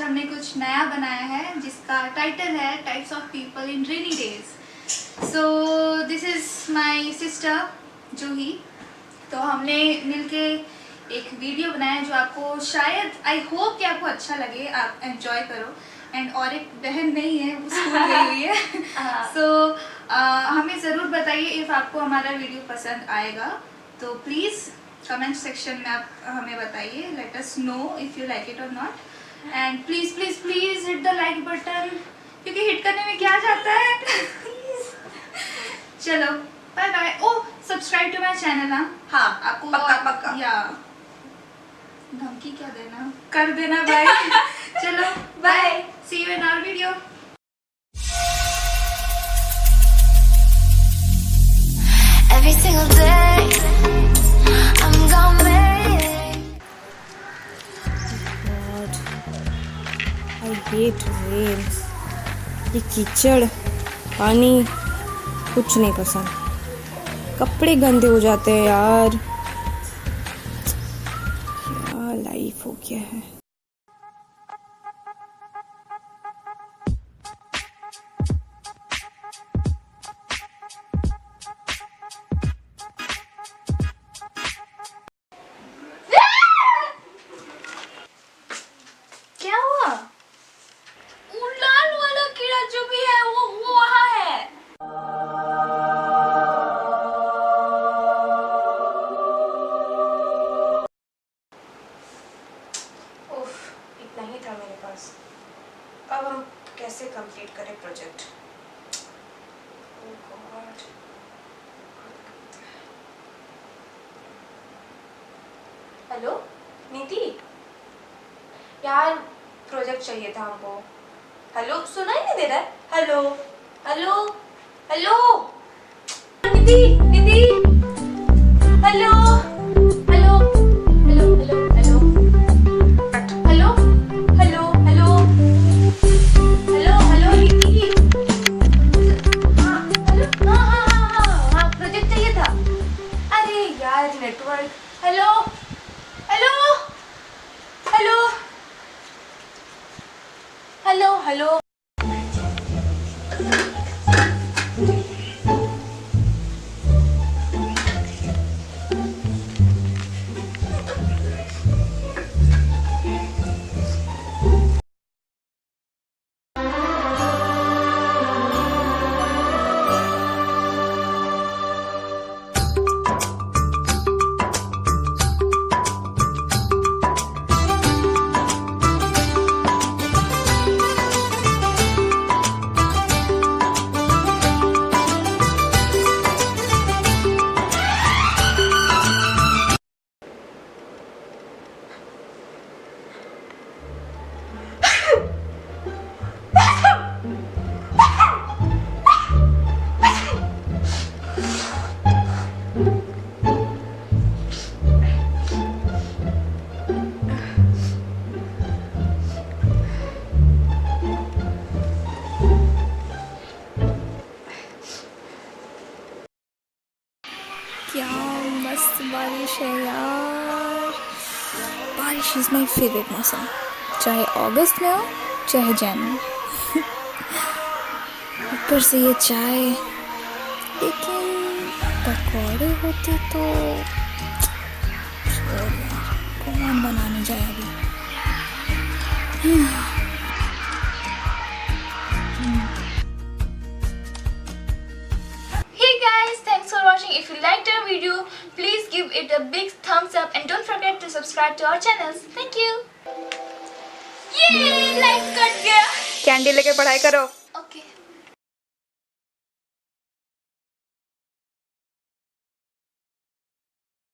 हमने कुछ नया बनाया है जिसका टाइटल है types of people in rainy days. So this is my sister Juhi. तो हमने मिलके एक वीडियो बनाया जो आपको शायद आई होप कि आपको अच्छा लगे, आप एंजॉय करो। एंड और एक बहन नहीं है, वो स्कूल गई हुई है। सो हमें ज़रूर बताइए इफ़ आपको हमारा वीडियो पसंद आएगा। तो प्लीज़ कमेंट सेक्शन में आप हमें बताइए, let us know if you like it और not. And please please please hit the like button, क्योंकि हिट करने में क्या जाता है। चलो bye bye. Oh subscribe to my channel. हाँ आपको पक्का पक्का या धमकी क्या देना, कर देना। बाय। चलो bye, see you in our video. Every single day I'm gonna make God, I hate rain. ये कीचड़ पानी कुछ नहीं पसंद, कपड़े गंदे हो जाते हैं यार, क्या लाइफ हो गया है। क्या हुआ? वो लाल वाला कीड़ा जो भी है वो वहाँ है। उफ, इतना ही था मेरे पास। अब हम कैसे कंप्लीट करें प्रोजेक्ट? ओह गॉड। हेलो नीति यार, प्रोजेक्ट चाहिए था हमको। हेलो, सुनाई नहीं दे रहा है? हेलो हेलो हेलो नीति नीति, hello hello hello hello hello hello hello hello hello hello नीति। हाँ हेलो, हाँ हाँ हाँ हाँ हाँ, प्रोजेक्ट चाहिए था। अरे यार network. Hello hello hello hello hello. क्या मस्त बारिश है यार, बारिश इज़ माई फेवरेट मौसम, चाहे अगस्त में हो चाहे जैन में। ऊपर से ये चाय, लेकिन पकौड़े होते तो कौन बनाने जाए अभी। Hey guys, thanks for watching. If you liked our video, please give it a big thumbs up and don't forget to subscribe to our channels. Thank you. ये लाइट कट गया। कैंडी लेके पढ़ाई करो।